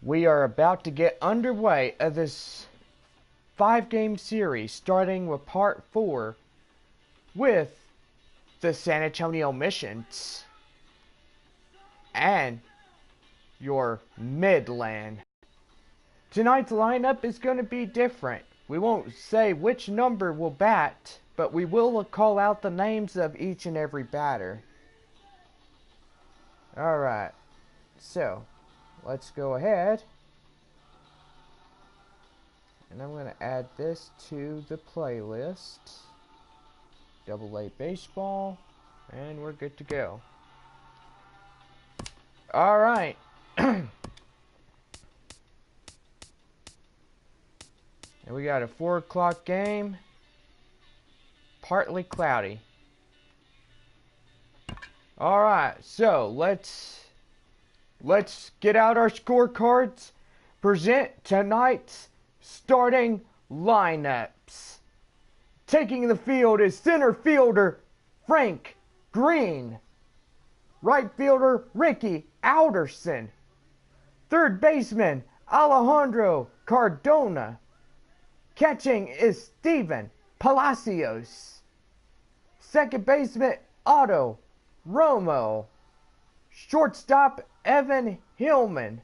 We are about to get underway of this 5-game series, starting with part 4 with the San Antonio Missions and your Midland. Tonight's lineup is going to be different. We won't say which number will bat, but we will call out the names of each and every batter. Alright, so let's go ahead. And I'm going to add this to the playlist. AA baseball. And we're good to go. Alright. And we got a 4 o'clock game. Partly cloudy. Alright, so let's get out our scorecards. Present tonight's starting lineups. Taking the field is center fielder Frank Green. Right fielder Ricky Alderson. Third baseman Alejandro Cardona. Catching is Steven Palacios. Second baseman Otto Romo. Shortstop Evan Hillman.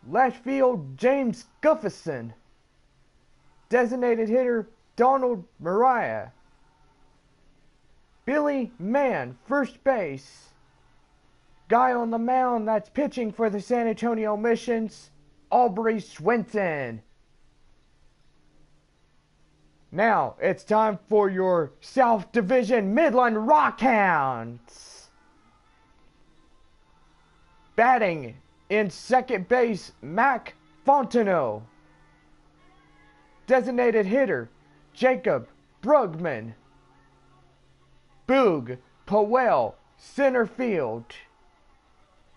Left field James Gufferson. Designated hitter Donald Mariah. Billy Mann, first base. Guy on the mound that's pitching for the San Antonio Missions, Aubrey Swinton. Now, it's time for your South Division Midland Rockhounds. Batting in second base, Mac Fontenot. Designated hitter, Jacob Brugman. Boog Powell, center field.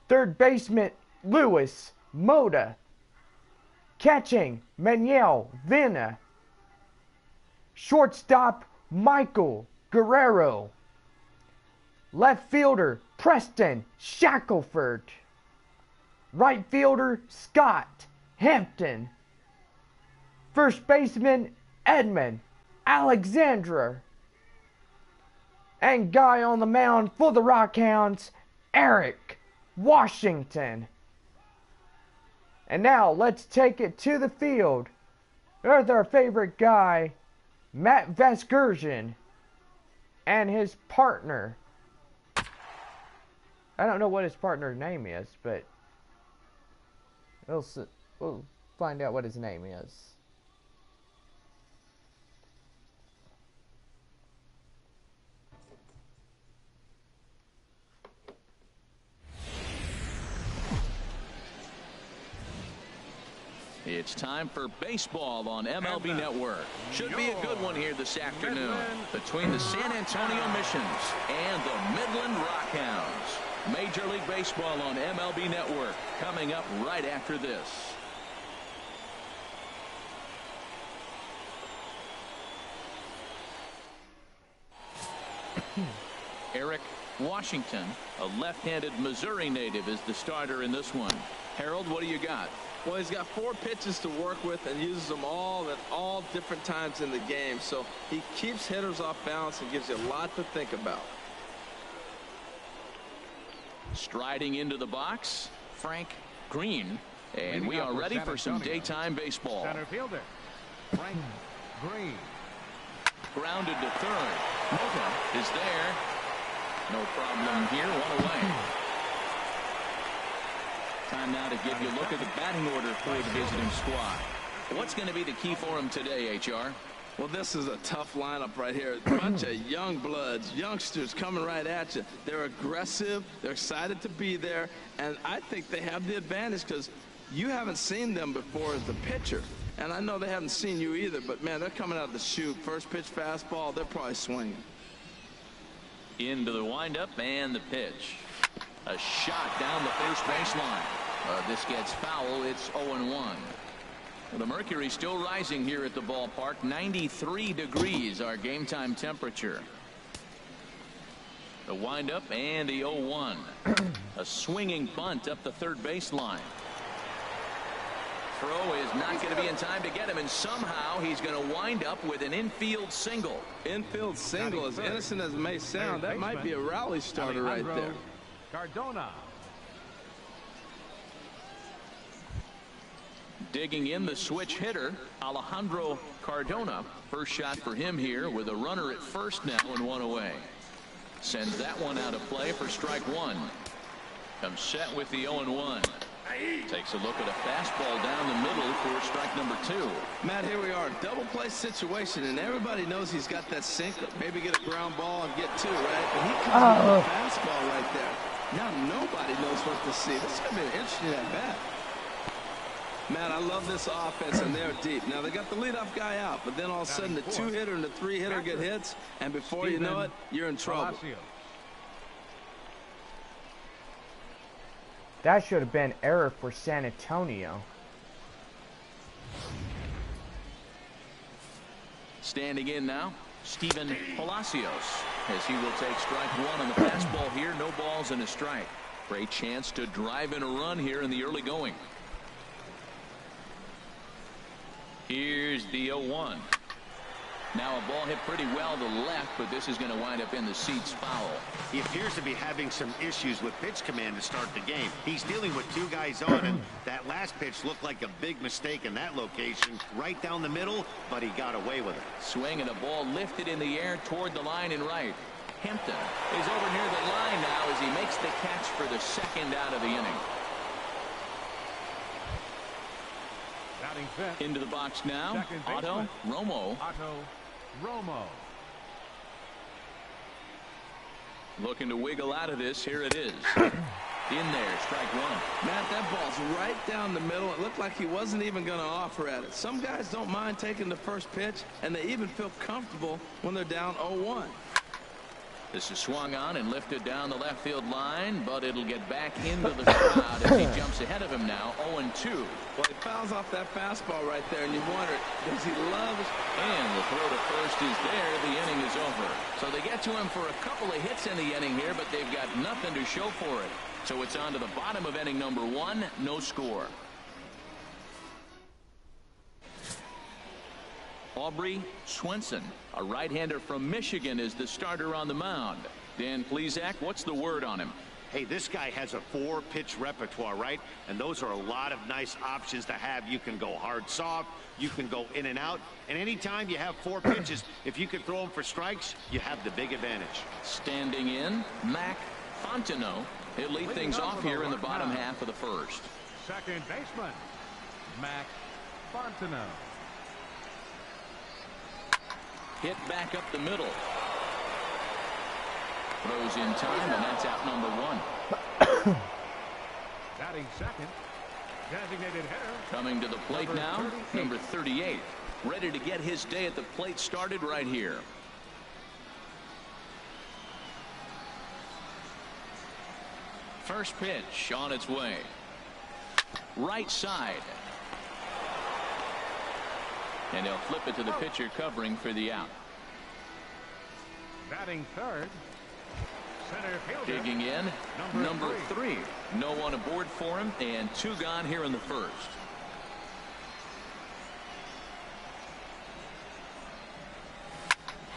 Third baseman, Louis Moda. Catching, Manuel Vina. Shortstop, Michael Guerrero. Left fielder, Preston Shackelford. Right fielder, Scott Hampton. First baseman, Edmund Alexandra. And guy on the mound for the Rockhounds, Eric Washington. And now let's take it to the field with our favorite guy, Matt Vasgersian, and his partner. I don't know what his partner's name is, but we'll find out what his name is. It's time for baseball on MLB Network. Should be a good one here this afternoon between the San Antonio Missions and the Midland Rockhounds. Major League Baseball on MLB Network coming up right after this. Eric Washington, a left-handed Missouri native, is the starter in this one. Harold, what do you got? Well, he's got 4 pitches to work with and uses them all at all different times in the game. So he keeps hitters off balance and gives you a lot to think about. Striding into the box, Frank Green. And we are ready for some daytime baseball. Center fielder, Frank Green. Grounded to third. Mota is there. No problem here. 1 away. Time now to give you a look at the batting order for the visiting squad. What's going to be the key for him today, HR? Well, this is a tough lineup right here. A bunch of young bloods, youngsters coming right at you. They're aggressive. They're excited to be there. And I think they have the advantage because you haven't seen them before as the pitcher. And I know they haven't seen you either. But, man, they're coming out of the chute. First pitch fastball, they're probably swinging. Into the windup and the pitch. A shot down the first baseline. This gets foul. It's 0-1. The mercury still rising here at the ballpark. 93 degrees, our game time temperature. The windup and the 0-1. A swinging bunt up the third baseline. throw is not going to be in time to get him, and somehow he's going to wind up with an infield single. Infield single, as innocent as it may sound, that might be a rally starter right there. Cardona. Digging in the switch hitter, Alejandro Cardona. First shot for him here with a runner at first now and one away. Sends that one out of play for strike one. Comes set with the 0-1. Takes a look at a fastball down the middle for strike number two. Matt, here we are, double play situation, and everybody knows he's got that sinker. Maybe get a ground ball and get two, right? But he comes with a fastball right there. Now nobody knows what to see. This is going to be an interesting at bat. Matt, I love this offense, and they're deep. Now, they got the leadoff guy out, but then all of a sudden the two-hitter and the three-hitter get hits, and before you know it, you're in trouble. That should have been error for San Antonio. Standing in now, Steven Palacios, as he will take strike one on the fastball here. No balls and a strike. Great chance to drive in a run here in the early going. Here's the 0-1. Now a ball hit pretty well to the left, but this is going to wind up in the seats foul. He appears to be having some issues with pitch command to start the game. He's dealing with two guys on, and that last pitch looked like a big mistake in that location, right down the middle, but he got away with it. Swing and a ball lifted in the air toward the line and right. Hampton is over near the line now as he makes the catch for the second out of the inning. Into the box now, Otto Romo. Looking to wiggle out of this. Here it is. In there, strike one. Matt, that ball's right down the middle. It looked like he wasn't even going to offer at it. Some guys don't mind taking the first pitch, and they even feel comfortable when they're down 0-1. This is swung on and lifted down the left field line, but it'll get back into the crowd as he jumps ahead of him now, 0-2. Well, he fouls off that fastball right there, and you wonder, does he love it? And the throw to first is there. The inning is over. So they get to him for a couple of hits in the inning here, but they've got nothing to show for it. So it's on to the bottom of inning number one, no score. Aubrey Swenson, a right-hander from Michigan, is the starter on the mound. Dan Plesac, what's the word on him? Hey, this guy has a 4-pitch repertoire, right? And those are a lot of nice options to have. You can go hard, soft. You can go in and out. And anytime you have 4 pitches, if you can throw them for strikes, you have the big advantage. Standing in, Mac Fontenot. He'll lead things off here in the bottom half of the first. Second baseman, Mac Fontenot. Hit back up the middle. Throws in time, and that's out number one. Batting second, designated hitter. Coming to the plate now, number 38. Ready to get his day at the plate started right here. First pitch on its way. Right side. And they'll flip it to the pitcher covering for the out. Batting third, center fielder. Digging in, number three. No one aboard for him, and 2 gone here in the first.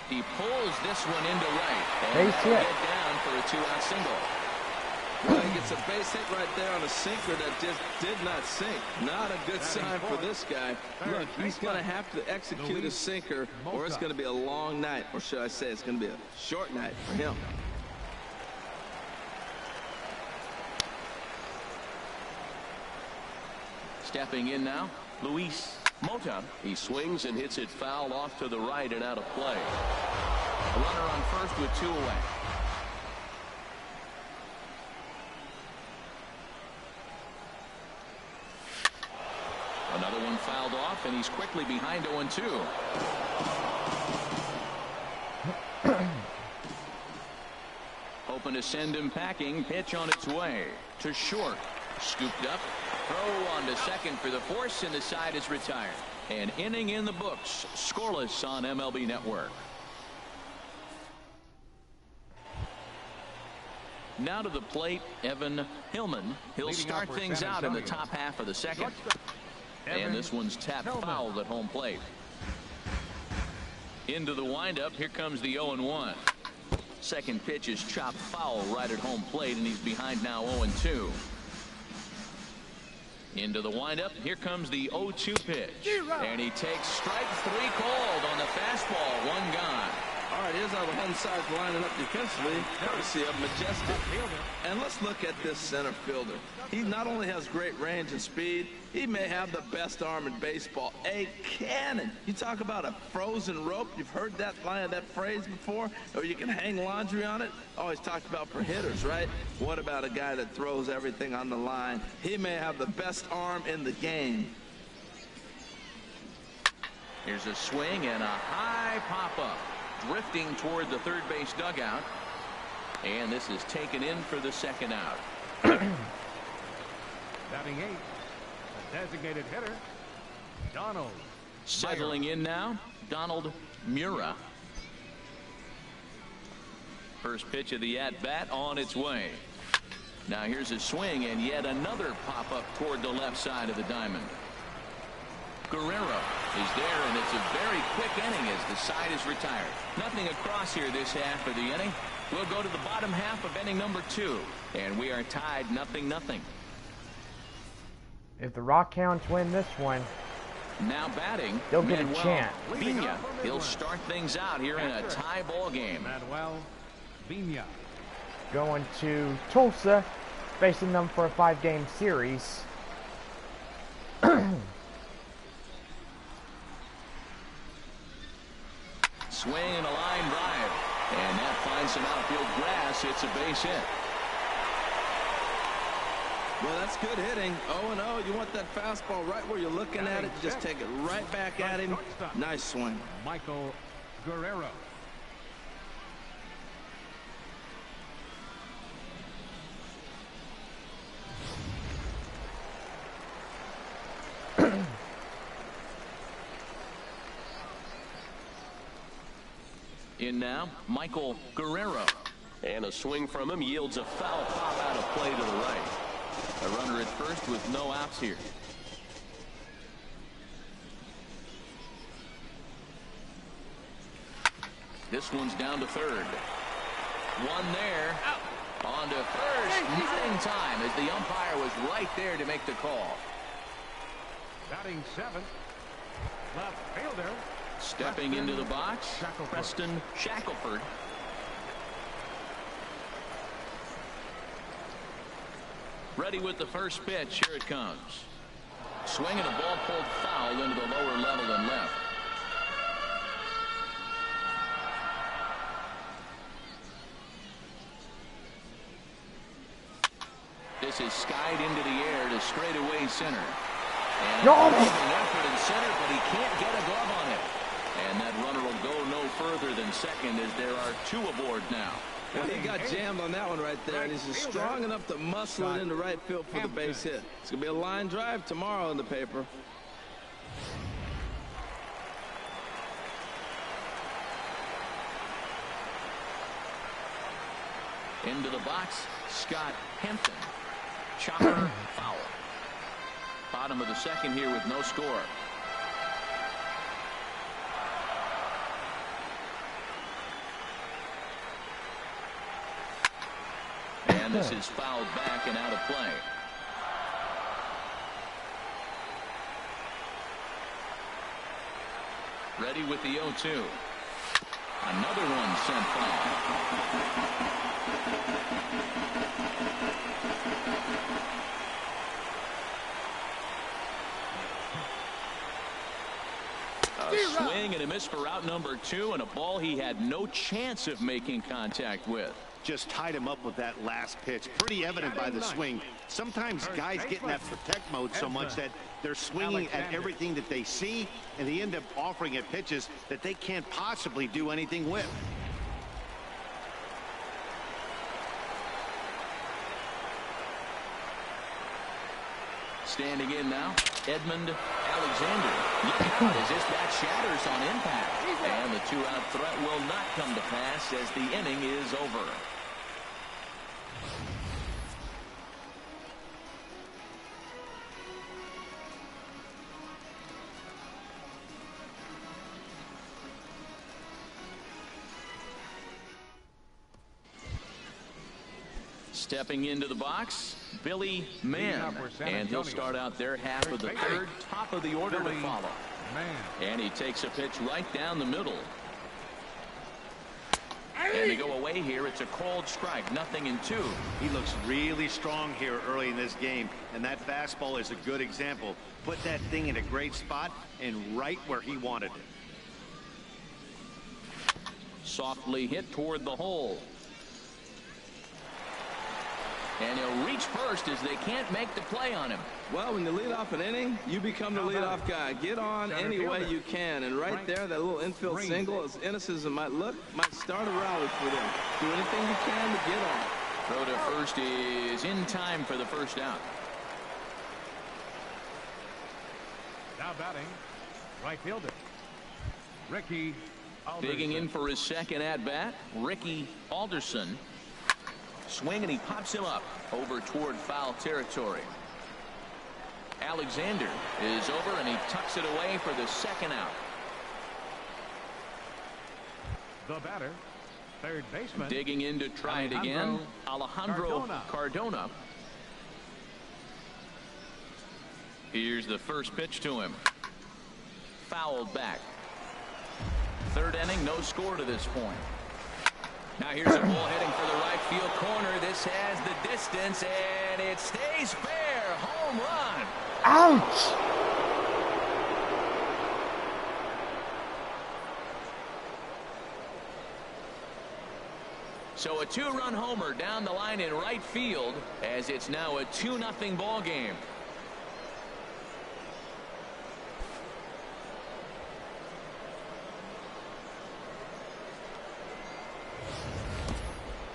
He pulls this one into right. And Base hit. Get down for a 2-out single. Well, he gets a base hit right there on a sinker that just did not sink. Not a good sign for this guy. Look, he's going to have to execute a sinker, or it's going to be a long night. Or should I say it's going to be a short night for him. Stepping in now, Luis Mota. He swings and hits it foul off to the right and out of play. A runner on first with 2 away. Another one fouled off, and he's quickly behind 0-2. Hoping to send him packing. Pitch on its way to short. Scooped up. Throw on to second for the force, and the side is retired. An inning in the books. Scoreless on MLB Network. Now to the plate, Evan Hillman. He'll start things out in the top half of the second. And this one's tapped fouled at home plate. Into the windup. Here comes the 0-1. Second pitch is chopped foul right at home plate, and he's behind now 0-2. Into the windup. Here comes the 0-2 pitch. And he takes strike three called on the fastball. One gone. All right, here's how the home side's lining up defensively, courtesy of Majestic. And let's look at this center fielder. He not only has great range and speed, he may have the best arm in baseball. A cannon. You talk about a frozen rope. You've heard that line, that phrase before, or you can hang laundry on it. Always talked about for hitters, right? What about a guy that throws everything on the line? He may have the best arm in the game. Here's a swing and a high pop-up. Drifting toward the third base dugout. And this is taken in for the second out. Batting eighth, the designated hitter, Donald. Settling in now, Donald Mura. First pitch of the at-bat on its way. Now here's a swing and yet another pop-up toward the left side of the diamond. Guerrero is there, and it's a very quick inning as the side is retired. Nothing across here this half of the inning. We'll go to the bottom half of inning number 2, and we are tied 0-0. If the Rockhounds win this one, now batting, they'll get Manuel a chance. Vina. He'll start things out here in a tie ball game. Manuel Vina. Going to Tulsa, facing them for a 5-game series. Swing and a line drive, and that finds some outfield grass. It's a base hit. Well, that's good hitting. 0-0. You want that fastball right where you're looking at it. You just take it right back at him. Nice swing. Michael Guerrero. In now, Michael Guerrero. And a swing from him yields a foul pop out of play to the right. A runner at first with no outs here. This one's down to third. One there. On to first. Not in time as the umpire was right there to make the call. Batting seventh, left fielder. Stepping into the box, Preston Shackelford. Ready with the first pitch. Here it comes. Swing and a ball pulled foul into the lower level and left. This is skied into the air to straightaway center. And an effort in center, but he can't get a glove on it. And that runner will go no further than second as there are 2 aboard now. Well, he got jammed on that one right there, and he's just strong enough to muscle it into right field for the base hit. It's going to be a line drive tomorrow in the paper. Into the box, Scott Hampton. Chopper foul. Bottom of the second here with no score. And this is fouled back and out of play. Ready with the 0-2. Another one sent foul. A swing and a miss for out number 2, and a ball he had no chance of making contact with. Just tied him up with that last pitch. Pretty evident by the swing. Sometimes guys get in that protect mode so much that they're swinging at everything that they see, and they end up offering at pitches that they can't possibly do anything with. Standing in now, Edmund Alexander. Look out as this bat shatters on impact. And the 2-out threat will not come to pass as the inning is over. Stepping into the box, Billy Mann, and he'll start out their half of the third, top of the order to follow. And he takes a pitch right down the middle. And to go away here, it's a called strike, 0-2. He looks really strong here early in this game, and that fastball is a good example. Put that thing in a great spot and right where he wanted it. Softly hit toward the hole. And he'll reach first as they can't make the play on him. Well, when you lead off an inning, you become the leadoff guy. Get on any way you can. And right there, that little infield single, as innocent as it might look, might start a rally for them. Do anything you can to get on. Throw to first is in time for the first out. Now batting, right fielder, Ricky Alderson. Digging in for his second at-bat, Ricky Alderson. Swing, and he pops him up over toward foul territory. Alexander is over, and he tucks it away for the second out. The batter, third baseman. Digging in to try it again, Alejandro Cardona. Here's the first pitch to him. Fouled back. Third inning, no score to this point. Now here's a ball heading for the right field corner. This has the distance, and it stays fair. Home run. Ouch! So a 2-run homer down the line in right field, as it's now a 2-0 ball game.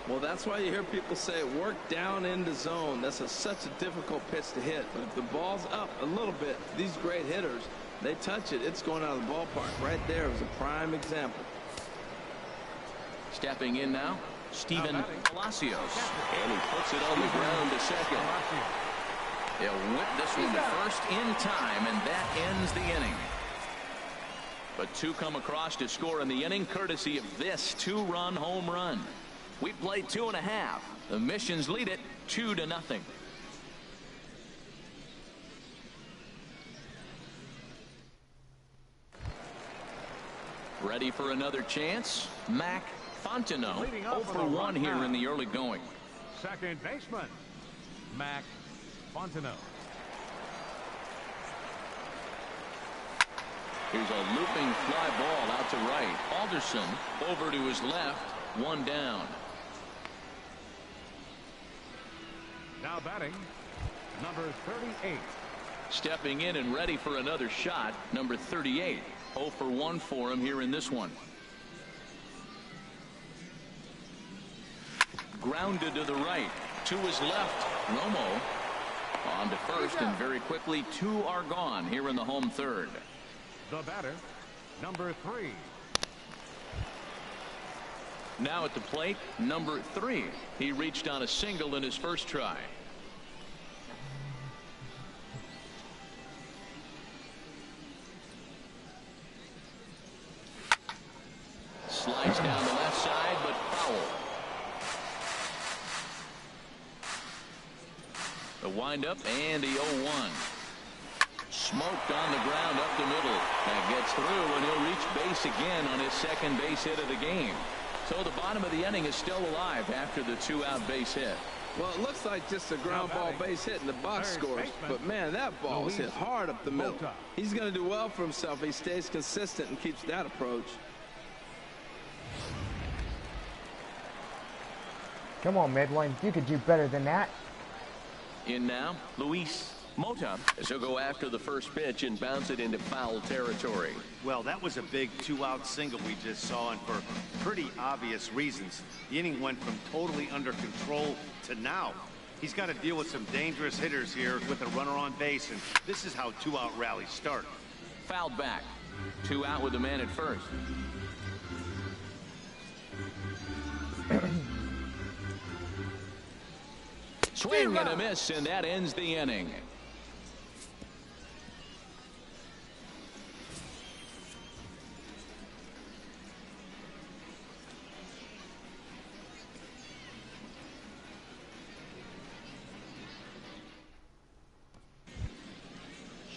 Well, that's why you hear people say work down in the zone. That's such a difficult pitch to hit. But if the ball's up a little bit, these great hitters, they touch it, it's going out of the ballpark. Right there was a prime example. Stepping in now, Steven Palacios. And he puts it on the ground to second. He'll whip this one to first in time, and that ends the inning. But two come across to score in the inning, courtesy of this 2-run home run. We played 2.5. The Missions lead it 2-0. Ready for another chance? Mac Fontenot, 0 for 1 here in the early going. Second baseman, Mac Fontenot. Here's a looping fly ball out to right. Alderson over to his left, 1 down. Now batting, number 38. Stepping in and ready for another shot, number 38. 0 for 1 for him here in this one. Grounded to the right. To his left, Romo on to first, and very quickly 2 are gone here in the home third. The batter, number 3. Now at the plate, number 3. He reached on a single in his first try. Slides down the left side, but foul. The windup and the 0-1. Smoked on the ground up the middle. That gets through, and he'll reach base again on his second base hit of the game. So the bottom of the inning is still alive after the 2-out base hit. Well, it looks like just a ground ball base hit in the box scores. But, man, that ball was hit hard up the middle. He's going to do well for himself if he stays consistent and keeps that approach. Come on, Midland. You could do better than that. In now, Luis Mota, as he'll go after the first pitch and bounce it into foul territory. Well, that was a big 2-out single we just saw, and for pretty obvious reasons. The inning went from totally under control to now. He's got to deal with some dangerous hitters here with a runner on base, and this is how 2-out rallies start. Fouled back. 2 out with the man at first. Swing and a miss, and that ends the inning.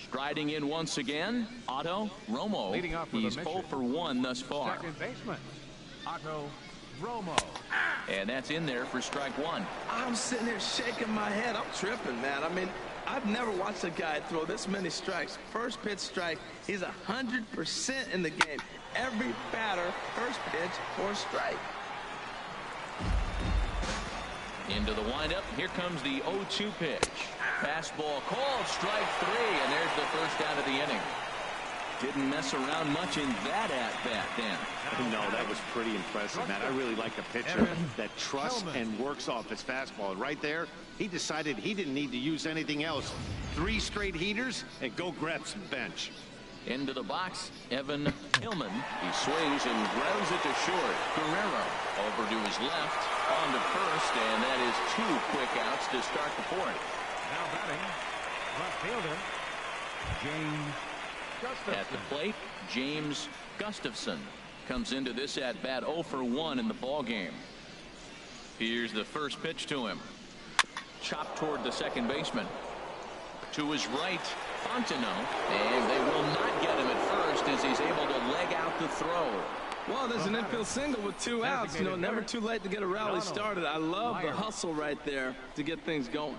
Striding in once again, Otto Romo. Leading off with He's a 0 mission. for 1 thus far. Second baseman, Otto Romo. And that's in there for strike 1. I'm sitting here shaking my head. I'm tripping, man. I mean, I've never watched a guy throw this many strikes. First pitch strike, he's 100% in the game. Every batter, first pitch or strike. Into the windup. Here comes the 0-2 pitch. Fastball called, strike 3, and there's the first out of the inning. Didn't mess around much in that at-bat, Dan. No, that was pretty impressive, man. I really like a pitcher that trusts and works off his fastball. Right there, he decided he didn't need to use anything else. 3 straight heaters and go grab some bench. Into the box, Evan Hillman. He swings and grounds it to short. Guerrero over to his left, on to first, and that is 2 quick outs to start the 4th. Now batting, left fielder, James Gustafson. At the plate, James Gustafson comes into this at-bat 0 for 1 in the ball game. Here's the first pitch to him. Chopped toward the second baseman. To his right, Fontenot, and they will not get him at first as he's able to leg out the throw. Well, there's an infield single with 2 outs. You know, never too late to get a rally started. I love the hustle right there to get things going.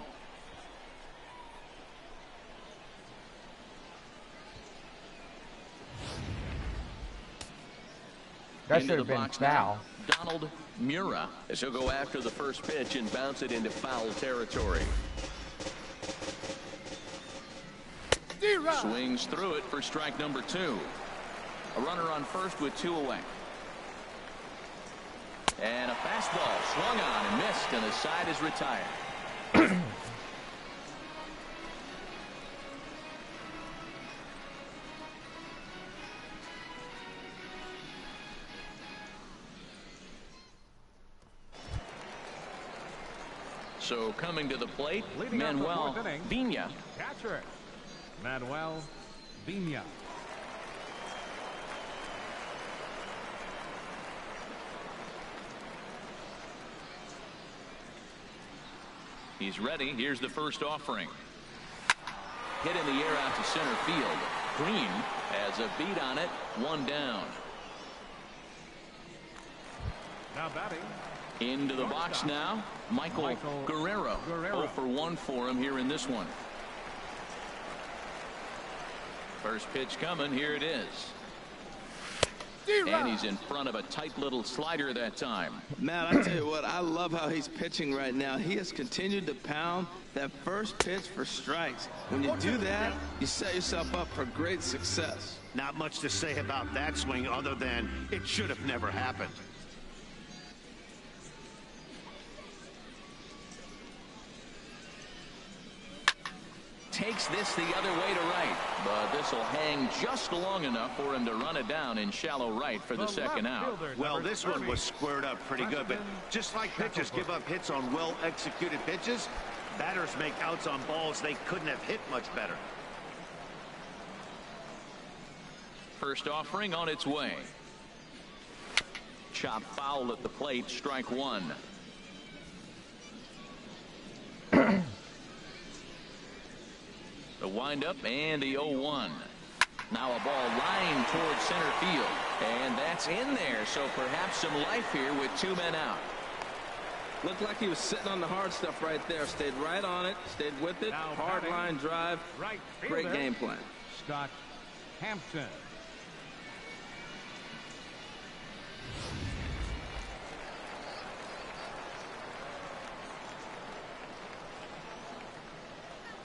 That Into should the have been box foul. now, Donald Mura, as he'll go after the first pitch and bounce it into foul territory. Swings through it for strike number 2. A runner on first with 2 away. And a fastball swung on and missed, and the side is retired. So coming to the plate, Leading off the Manuel 4th inning, Vina. catcher, Manuel Vina. He's ready. Here's the first offering. Hit in the air out to center field. Green has a beat on it. 1 down. Now batting, Into the box now, Michael Guerrero. 0 for 1 for him here in this one. First pitch coming. Here it is. And he's in front of a tight little slider that time. Matt, I tell you what, I love how he's pitching right now. He has continued to pound that first pitch for strikes. When you do that, you set yourself up for great success. Not much to say about that swing other than it should have never happened. Takes this the other way to right, but this will hang just long enough for him to run it down in shallow right for the second out. Well, this one was squared up pretty good, but just like pitchers give up hits on well-executed pitches, batters make outs on balls they couldn't have hit much better. First offering on its way. Chop foul at the plate, strike 1. The windup and the 0-1. Now a ball lined towards center field, and that's in there, so perhaps some life here with 2 men out. Looked like he was sitting on the hard stuff right there. Stayed right on it, stayed with it. Now Hard batting, line drive. right Great fielder, game plan. Scott Hampton.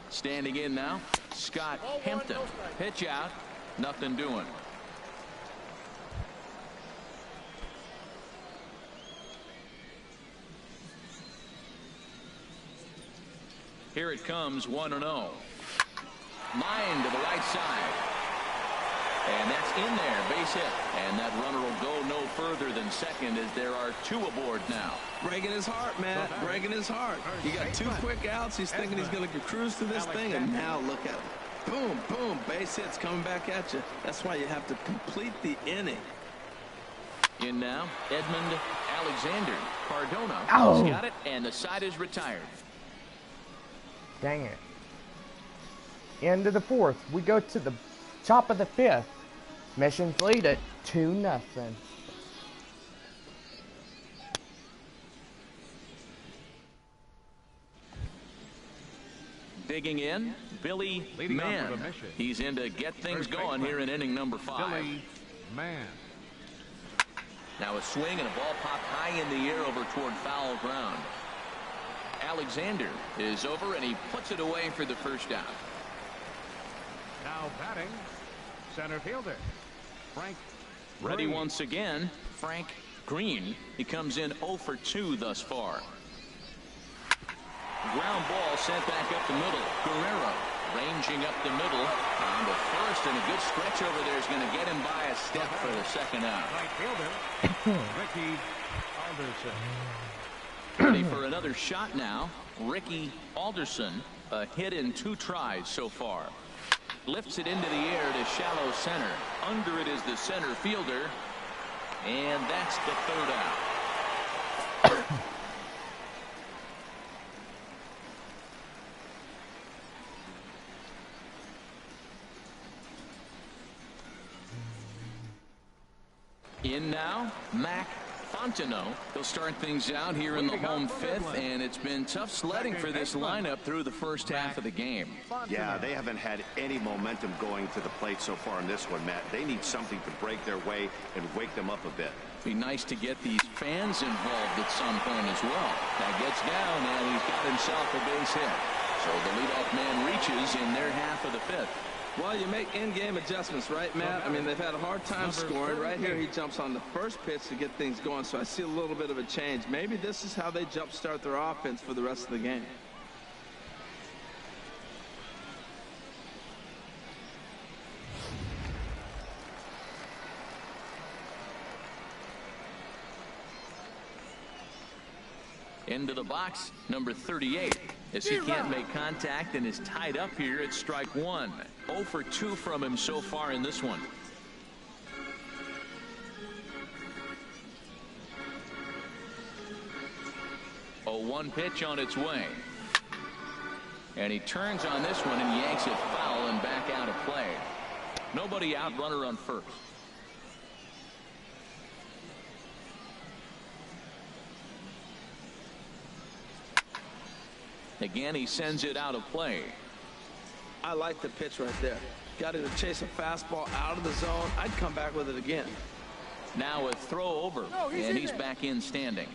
Standing in now, Scott Hampton. Pitch out, nothing doing. Here it comes, 1-0. Line to the right side. And that's in there, base hit. And that runner will go no further than second as there are 2 aboard now. Breaking his heart, man. Breaking his heart. You got 2 quick outs. He's thinking he's going to cruise through this thing, and now look at him. Boom, boom, base hits coming back at you. That's why you have to complete the inning. In now, Edmund Alexander. Cardona Ow. has got it, and the side is retired. Dang it. End of the fourth. We go to the top of the fifth. Missions lead it 2-0. Digging in, Billy Leading off Mann. with a mission. He's in to get things First going baseman, here in inning number 5. Billy Mann. Now a swing and a ball popped high in the air over toward foul ground. Alexander is over and he puts it away for the first out. Now batting, center fielder, Frank Ready Green. once again, Frank Green. He comes in 0 for 2 thus far. Ground ball sent back up the middle. Guerrero ranging up the middle. On to first, and a good stretch over there is going to get him by a step for the second out. Right fielder, Ricky Alderson. Ready for another shot now. Ricky Alderson, a hit in 2 tries so far. Lifts it into the air to shallow center. Under it is the center fielder. And that's the third out. In now, Mac Fontenot. He'll start things out here in the home fifth, and it's been tough sledding for this lineup through the first half of the game. Yeah, they haven't had any momentum going to the plate so far in this one, Matt. They need something to break their way and wake them up a bit. Be nice to get these fans involved at some point as well. That gets down, and he's got himself a base hit. So the leadoff man reaches in their half of the fifth. Well, you make in-game adjustments, right, Matt? I mean, they've had a hard time scoring. Right here, he jumps on the first pitch to get things going, so I see a little bit of a change. Maybe this is how they jumpstart their offense for the rest of the game. Into the box, number 38. As he can't make contact and is tied up here at strike 1. 0 for 2 from him so far in this one. A 1 pitch on its way. And he turns on this one and yanks it foul and back out of play. Nobody out, runner on first. Again, he sends it out of play. I like the pitch right there. Got him to chase a fastball out of the zone. I'd come back with it again. Now a throw over, and he's back in standing.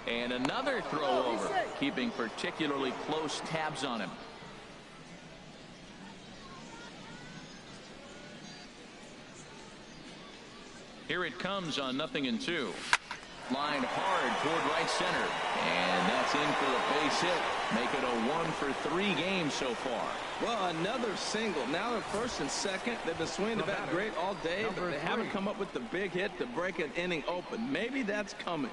And another throw over, keeping particularly close tabs on him. Here it comes on 0-2. Line hard toward right center. And that's in for a base hit. Make it a 1 for 3 game so far. Well, another single. Now they're first and second. They've been swinging the bat great all day, but they haven't come up with the big hit to break an inning open. Maybe that's coming.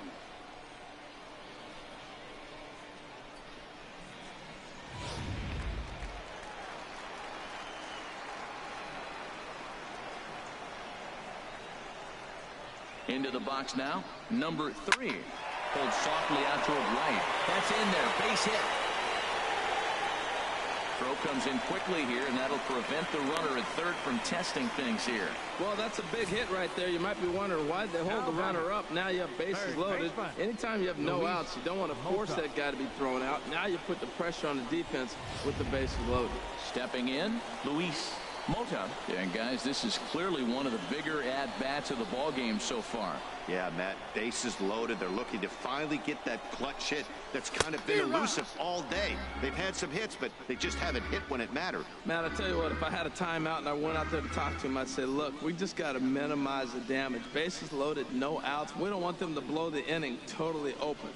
Into the box now, number 3. Pulled softly out toward right. That's in there, base hit. Throw comes in quickly here, and that'll prevent the runner at third from testing things here. Well, that's a big hit right there. You might be wondering why they hold the runner up. Now you have bases loaded. Anytime you have no outs, you don't want to force that guy to be thrown out. Now you put the pressure on the defense with the bases loaded. Stepping in, Luis Mota. And guys, this is clearly one of the bigger at-bats of the ball game so far. Yeah, Matt, bases loaded. They're looking to finally get that clutch hit that's kind of been elusive all day. They've had some hits, but they just haven't hit when it mattered. Matt, I tell you what, if I had a timeout and I went out there to talk to him, I'd say, look, we just got to minimize the damage. Bases loaded, no outs. We don't want them to blow the inning totally open.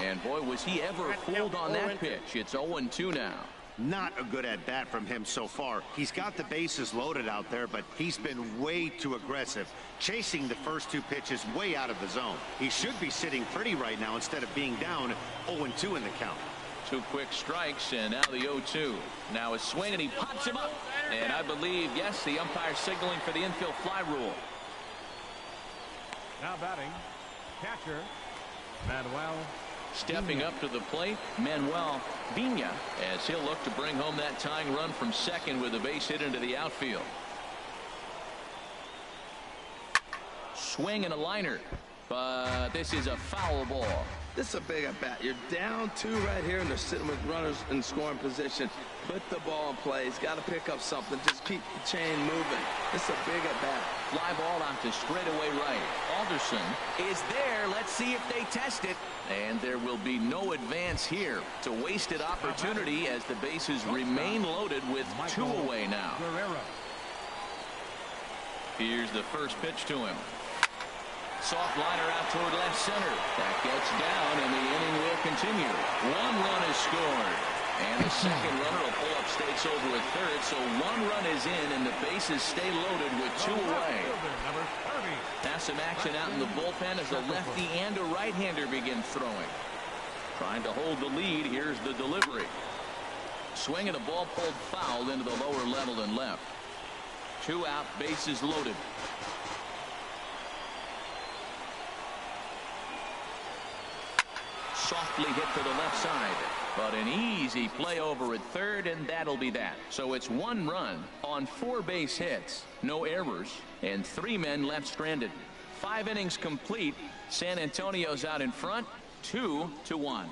And boy, was he ever fooled on that pitch. It's 0-2 now. Not a good at-bat from him so far. He's got the bases loaded out there, but he's been way too aggressive, chasing the first 2 pitches way out of the zone. He should be sitting pretty right now instead of being down 0-2 in the count. 2 quick strikes, and now the 0-2. Now a swing, and he pops him up. And I believe, yes, the umpire signaling for the infield fly rule. Now batting, catcher, Manuel. Stepping up to the plate, Manuel Vina, as he'll look to bring home that tying run from second with a base hit into the outfield. Swing and a liner, but this is a foul ball. This is a big at bat. You're down 2 right here, and they're sitting with runners in scoring position. Put the ball in play. He's got to pick up something. Just keep the chain moving. This is a big at bat. Fly ball out to straightaway right. Alderson is there. Let's see if they test it. And there will be no advance here. It's a wasted opportunity as the bases remain loaded with 2 away now. Here's the first pitch to him. Soft liner out toward left center. That gets down, and the inning will continue. 1 run is scored. And the second runner will pull up stakes over at third, so 1 run is in, and the bases stay loaded with 2 away. Now some action out in the bullpen as a lefty and a right-hander begin throwing. Trying to hold the lead. Here's the delivery. Swing and a ball pulled foul into the lower level and left. 2 out, bases loaded. Softly hit to the left side, but an easy play over at third, and that'll be that. So it's 1 run on 4 base hits, no errors, and 3 men left stranded. 5 innings complete. San Antonio's out in front, 2-1.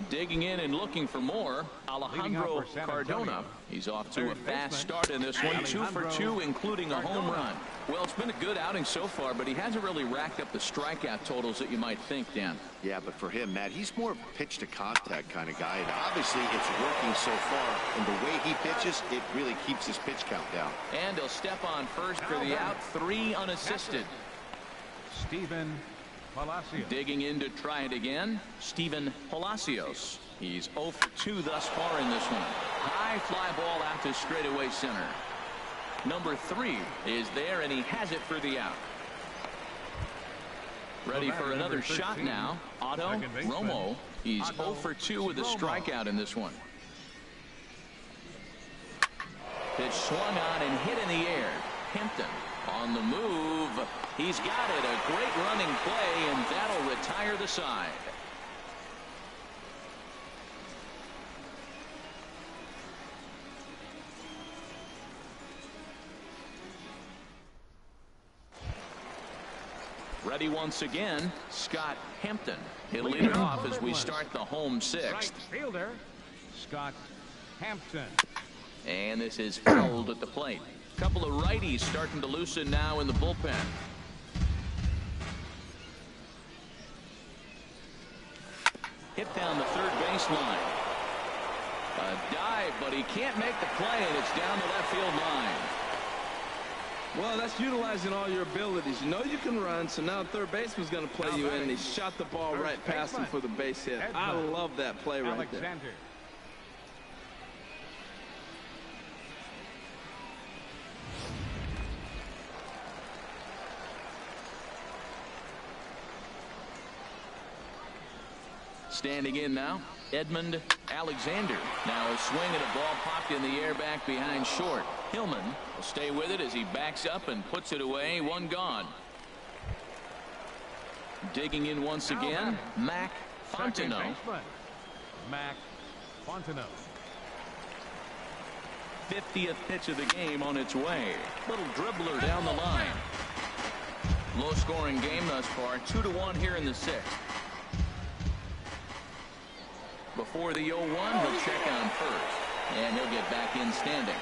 Digging in and looking for more, Alejandro Cardona. He's off to a fast start in this one, 2 for 2, including a home run. Well, it's been a good outing so far, but he hasn't really racked up the strikeout totals that you might think, Dan. Yeah, but for him, Matt, he's more of a pitch-to-contact kind of guy. And obviously, it's working so far, and the way he pitches, it really keeps his pitch count down. And he'll step on first for the out, 3 unassisted. Stephen Palacios. Digging in to try it again, Stephen Palacios. He's 0 for 2 thus far in this one. High fly ball out to straightaway center. Number 3 is there, and he has it for the out. Ready for another shot now. Otto Romo. He's 0 for 2 with a strikeout in this one. Pitch swung on and hit in the air. Hampton on the move. He's got it. A great running play, and that'll retire the side. Ready once again, Scott Hampton. He'll lead it off as we start the home 6th. Right fielder, Scott Hampton. And this is fouled at the plate. Couple of righties starting to loosen now in the bullpen. Hit down the third baseline. A dive, but he can't make the play, and it's down the left field line. Well, that's utilizing all your abilities. You know you can run, so now third baseman's going to play you in, and he shot the ball right past him for the base hit. I love that play right there. Standing in now, Edmund Alexander. Now a swing and a ball popped in the air back behind short. Hillman will stay with it as he backs up and puts it away. 1 gone. Digging in once again, Mac Fontenot. Mac Fontenot. 50th pitch of the game on its way. Little dribbler down the line. Low scoring game thus far. 2-1 here in the 6th. Before the 0-1, he'll check on first, and he'll get back in standing.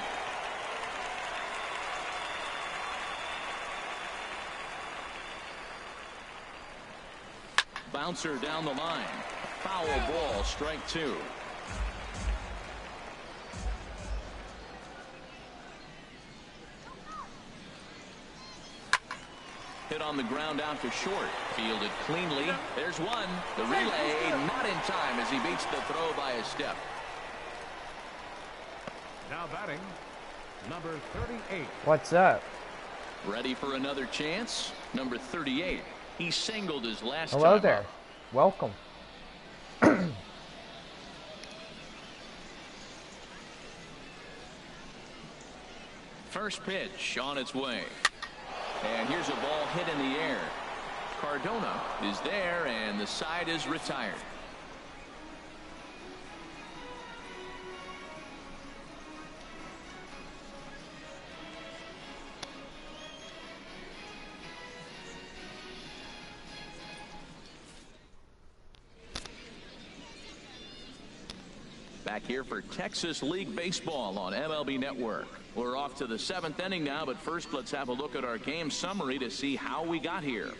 Bouncer down the line. Foul ball, strike 2. Hit on the ground out to short. Fielded cleanly. There's one. The relay not in time as he beats the throw by a step. Now batting, number 38. What's up? Ready for another chance. Number 38. He singled his last Hello time there. up. Welcome. First pitch on its way. And here's a ball hit in the air. Cardona is there, and the side is retired. Back here for Texas League Baseball on MLB Network. We're off to the 7th inning now, but first let's have a look at our game summary to see how we got here.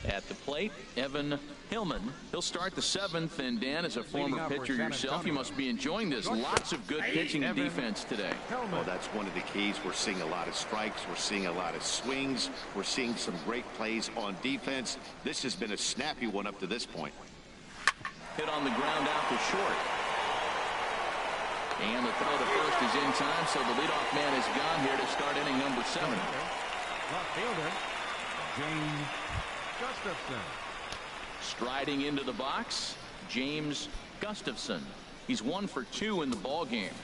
At the plate, Evan Hillman. He'll start the 7th, and Dan, as a former pitcher yourself, you must be enjoying this. Lots of good pitching and defense today. Well, that's one of the keys. We're seeing a lot of strikes. We're seeing a lot of swings. We're seeing some great plays on defense. This has been a snappy one up to this point. Hit on the ground out to short. And the throw to first is in time, so the leadoff man is gone here to start inning number 7. Left fielder, James Gustafson. Striding into the box, James Gustafson. He's 1 for 2 in the ball game.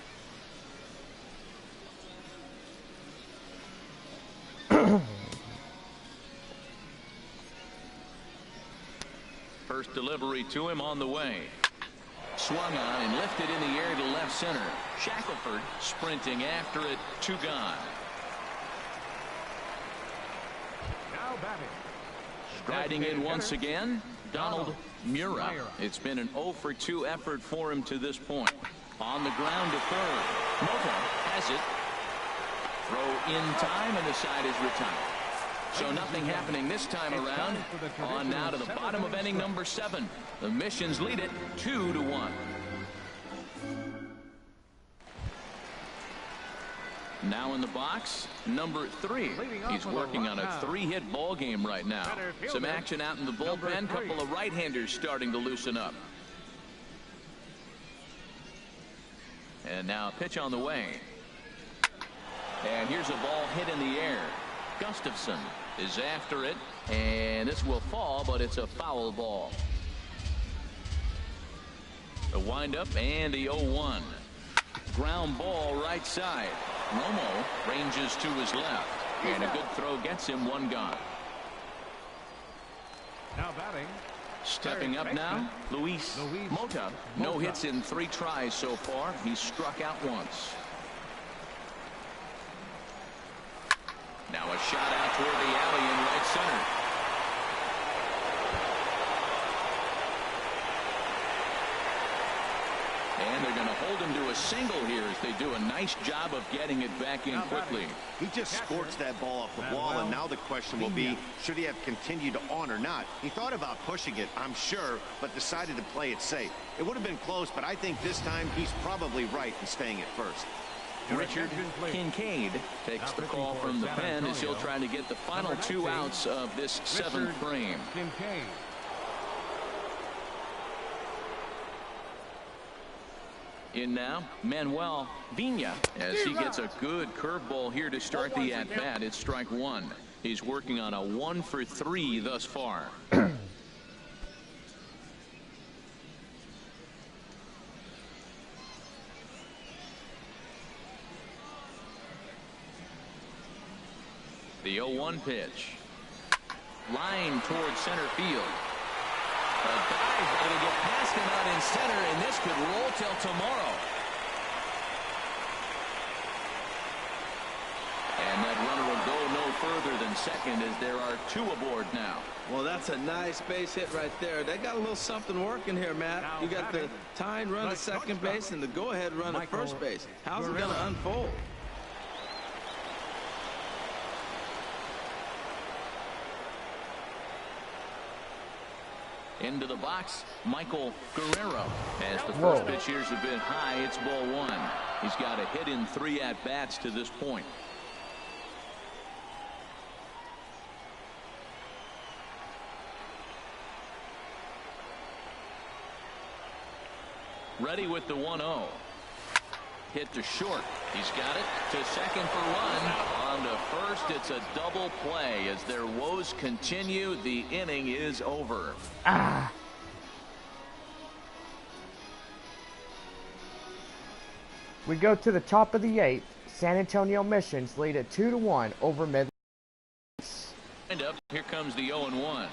First delivery to him on the way. Swung on and lifted in the air to left center. Shackelford sprinting after it, 2 gone. Now batting. Striding in once again, Donald Mura. It's been an 0 for 2 effort for him to this point. On the ground to third. Mota has it. Throw in time, and the side is retired. So nothing happening this time around. On now to the bottom of inning number 7. The Missions lead it 2-1. Now in the box, number 3. He's working on a 3-hit ball game right now. Some action out in the bullpen. Couple of right-handers starting to loosen up. And now a pitch on the way. And here's a ball hit in the air. Gustafson is after it, and this will fall, but it's a foul ball. The windup and the 0-1. Ground ball right side. Romo ranges to his left, and a good throw gets him 1 gone. Now batting. Stepping up now, Luis Mota. No hits in 3 tries so far. He's struck out once. Now a shot out toward the alley in right center. And they're going to hold him to a single here as they do a nice job of getting it back in quickly. He just scorched that ball off the wall, and now the question will be, should he have continued on or not? He thought about pushing it, I'm sure, but decided to play it safe. It would have been close, but I think this time he's probably right in staying at first. Richard Kincaid takes the call from the pen as he'll try to get the final 2 outs of this 7th frame. In now, Manuel Vina, as he gets a good curveball here to start the at-bat. It's strike 1. He's working on a 1 for 3 thus far. The 0-1 pitch. Line towards center field. A dive, but it'll get past him out in center, and this could roll till tomorrow. And that runner will go no further than second as there are 2 aboard now. Well, that's a nice base hit right there. They got a little something working here, Matt. You got the tying run at second base and the go-ahead run at first base. How's it going to unfold? Into the box, Michael Guerrero. As the first pitch here's a bit high, it's ball 1. He's got a hit in 3 at-bats to this point. Ready with the 1-0. Hit to short. He's got it to second for 1. On down to first. It's a double play as their woes continue. The inning is over. We go to the top of the 8th. San Antonio Missions lead at 2-1 over Midland. And up, here comes the 0-1.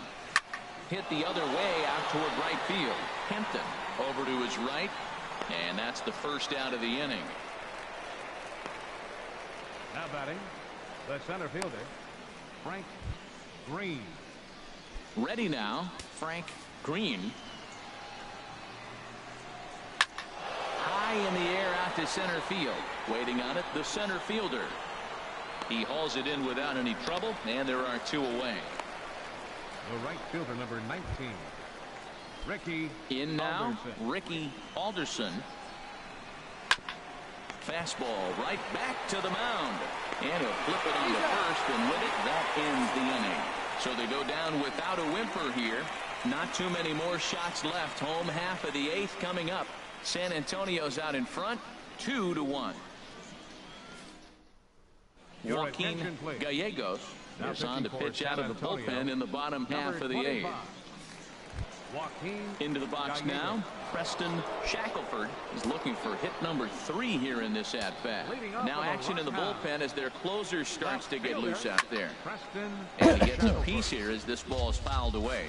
Hit the other way out toward right field. Hampton over to his right, and that's the first out of the inning. Now batting, the center fielder, Frank Green. Ready now, Frank Green. High in the air out to center field. Waiting on it, the center fielder. He hauls it in without any trouble, and there are 2 away. The right fielder, number 19, Ricky in now, Alderson. Ricky Alderson. Fastball right back to the mound. And he'll flip it on the first, and with it, that ends the inning. So they go down without a whimper here. Not too many more shots left. Home half of the 8th coming up. San Antonio's out in front, 2-1. Joaquin Gallegos is on to pitch out of the bullpen in the bottom half of the 8th. Into the box now, Preston Shackelford is looking for hit number 3 here in this at-bat. Now action in the bullpen as their closer starts to get loose out there. And he gets a piece here as this ball is fouled away.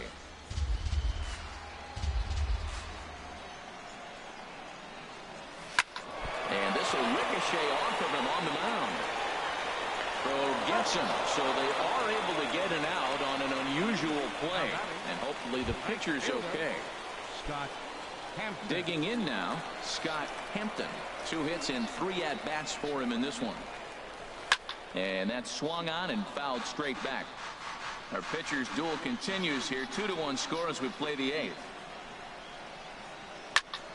And this will ricochet off of him on the mound. Throw gets him, so they are able to get an out on an unusual play. And hopefully the pitcher's okay. Scott Hampton. Digging in now, Scott Hampton. 2 hits and 3 at-bats for him in this one. And that's swung on and fouled straight back. Our pitcher's duel continues here. 2-1 score as we play the 8th.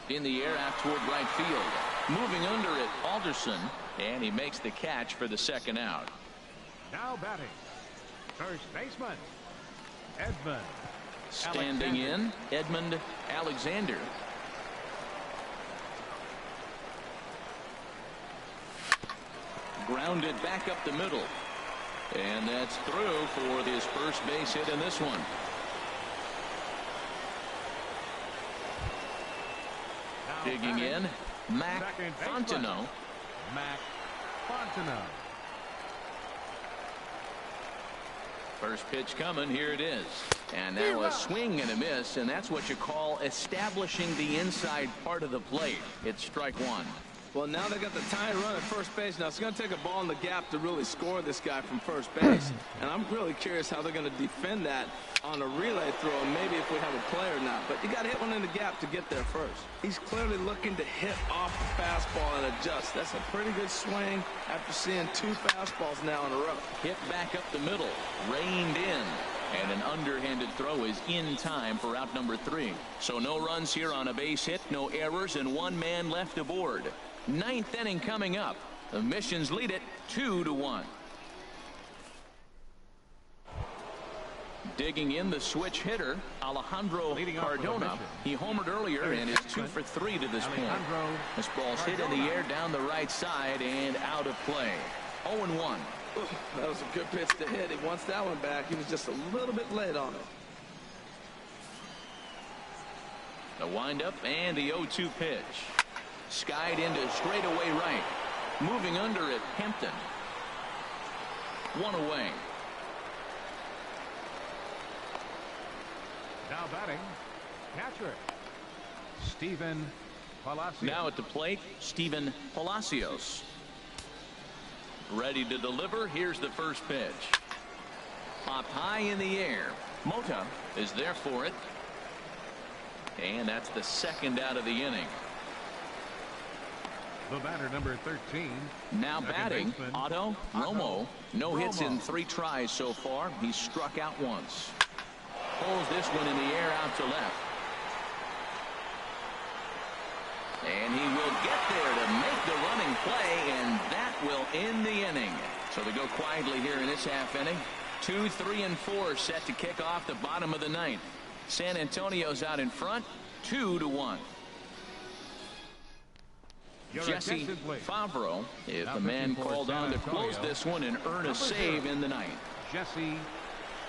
In the air out toward right field. Moving under it, Alderson. And he makes the catch for the second out. Now batting, first baseman, Edmund. Standing in, Edmund Alexander. Grounded back up the middle. And that's through for his first base hit in this one. Digging in, Mac Fontenot. Mac Fontenot. First pitch coming, here it is. And now a swing and a miss, and that's what you call establishing the inside part of the plate. It's strike 1. Well, now they got the tying run at first base. Now it's going to take a ball in the gap to really score this guy from first base. And I'm really curious how they're going to defend that on a relay throw, and maybe if we have a play or not. But you got to hit one in the gap to get there first. He's clearly looking to hit off the fastball and adjust. That's a pretty good swing after seeing 2 fastballs now in a row. Hit back up the middle, reined in. And an underhanded throw is in time for out number 3. So no runs here on a base hit, no errors, and 1 man left aboard. 9th inning coming up. The Missions lead it 2-1. Digging in the switch hitter, Alejandro Cardona. He homered earlier and is 2 for 3 to this point. This ball's hit in the air down the right side and out of play. 0-1. That was a good pitch to hit. He wants that one back. He was just a little bit late on it. The windup and the 0-2 pitch. Skied into straightaway right. Moving under it, Hampton. 1 away. Now batting, catcher, Stephen Palacios. Now at the plate, Stephen Palacios. Ready to deliver. Here's the first pitch. Popped high in the air. Mota is there for it. And that's the second out of the inning. The batter, number 13. Now batting, Otto Romo. No hits in 3 tries so far. He's struck out once. Pulls this one in the air out to left. And he will get there to make the running play, and that will end the inning. So they go quietly here in this half inning. 2, 3, and 4 set to kick off the bottom of the 9th. San Antonio's out in front, 2-1. Jesse Favreau is the man called on to close this one and earn a save in the night. Jesse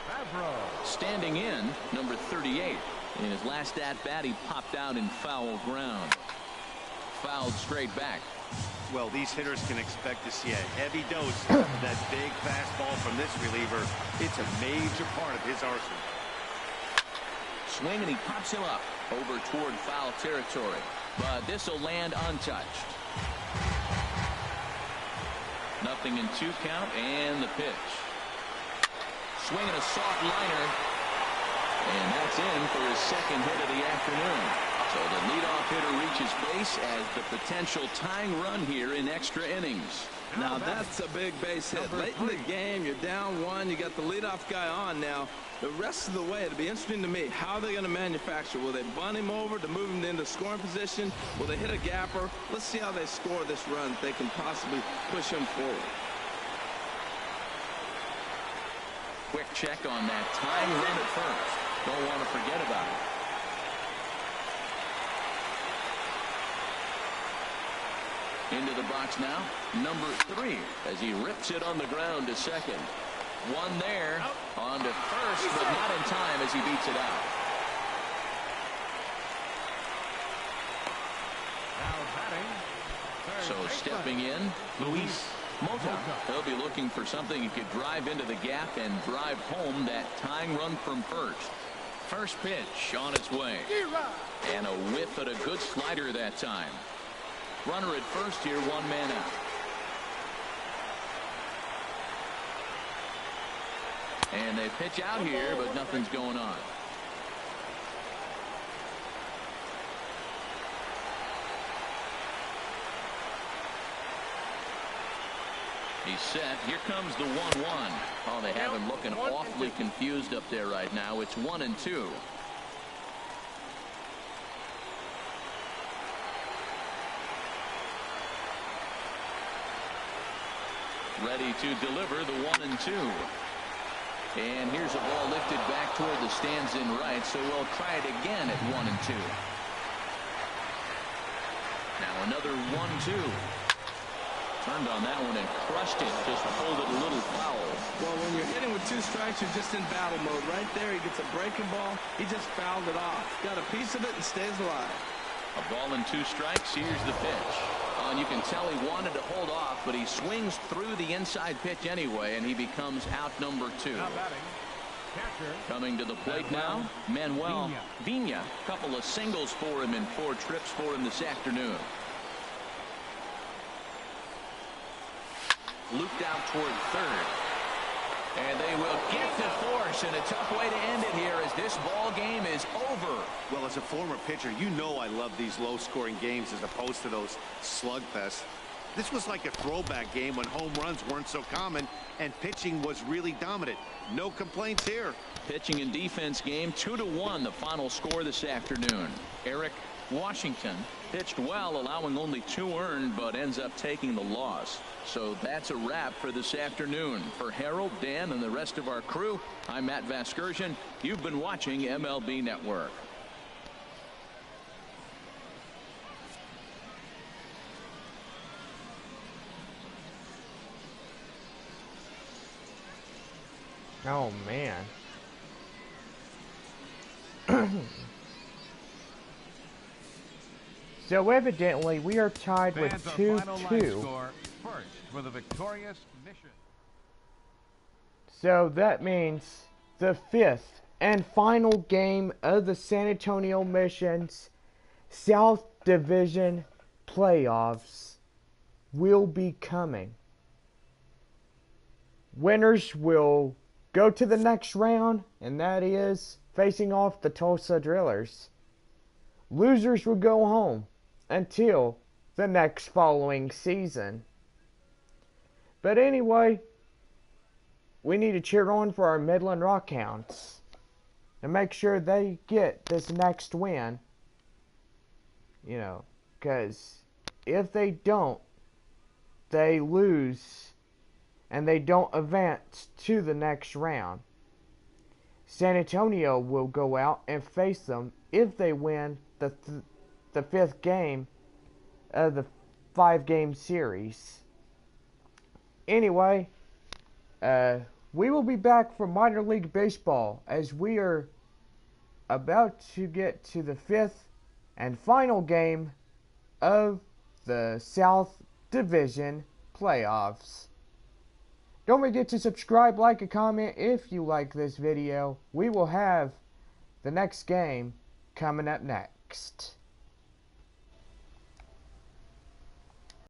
Favreau. Standing in, number 38. In his last at-bat, he popped out in foul ground. Fouled straight back. Well, these hitters can expect to see a heavy dose of that big fastball from this reliever. It's a major part of his arsenal. Swing, and he pops him up over toward foul territory. But this will land untouched. Nothing in 2 count, and the pitch. Swinging a soft liner. And that's in for his second hit of the afternoon. So the leadoff hitter reaches base as the potential tying run here in extra innings. Now that's a big base hit. Late in the game, you're down 1. You got the leadoff guy on now. The rest of the way, it'll be interesting to me. How are they going to manufacture? Will they bunt him over to move him into scoring position? Will they hit a gapper? Let's see how they score this run. They can possibly push him forward. Quick check on that tying run at first. Don't want to forget about it. Into the box now, number 3, as he rips it on the ground to second. One there, on to first, but not in time as he beats it out. So stepping in, Luis Mota. He'll be looking for something he could drive into the gap and drive home that tying run from first. First pitch on its way. And a whiff at a good slider that time. Runner at first here, 1 man out. And they pitch out here, but nothing's going on. He's set. Here comes the 1-1. Oh, they have him looking awfully confused up there right now. It's 1-2. Ready to deliver the 1-2. And here's a ball lifted back toward the stands in right, so we'll try it again at 1-2. Now another 1-2. Turned on that one and crushed it. Just pulled it a little foul. Well, when you're hitting with 2 strikes, you're just in battle mode. Right there, he gets a breaking ball. He just fouled it off. Got a piece of it and stays alive. A ball and 2 strikes. Here's the pitch. And you can tell he wanted to hold off, but he swings through the inside pitch anyway, and he becomes out number 2. Coming to the plate now, Manuel Vina. Couple of singles for him in 4 trips for him this afternoon. Looped out toward third. And they will get to force, and a tough way to end it here as this ball game is over. Well, as a former pitcher, you know I love these low-scoring games as opposed to those slugfests. This was like a throwback game when home runs weren't so common and pitching was really dominant. No complaints here. Pitching and defense game, 2-1, the final score this afternoon. Eric Washington pitched well, allowing only 2 earned, but ends up taking the loss. So that's a wrap for this afternoon. For Harold, Dan, and the rest of our crew, I'm Matt Vasgersian. You've been watching MLB Network. Oh, man. So evidently we are tied with 2-2. First for the victorious mission. So that means the 5th and final game of the San Antonio Mission's South Division playoffs will be coming. Winners will go to the next round, and that is facing off the Tulsa Drillers. Losers will go home until the next following season. But anyway, we need to cheer on for our Midland Rockhounds and make sure they get this next win. You know, because if they don't, they lose and they don't advance to the next round. San Antonio will go out and face them if they win the 5th game of the 5-game series. Anyway, we will be back for minor league baseball as we are about to get to the 5th and final game of the South Division playoffs. Don't forget to subscribe, like, and comment if you like this video. We will have the next game coming up next.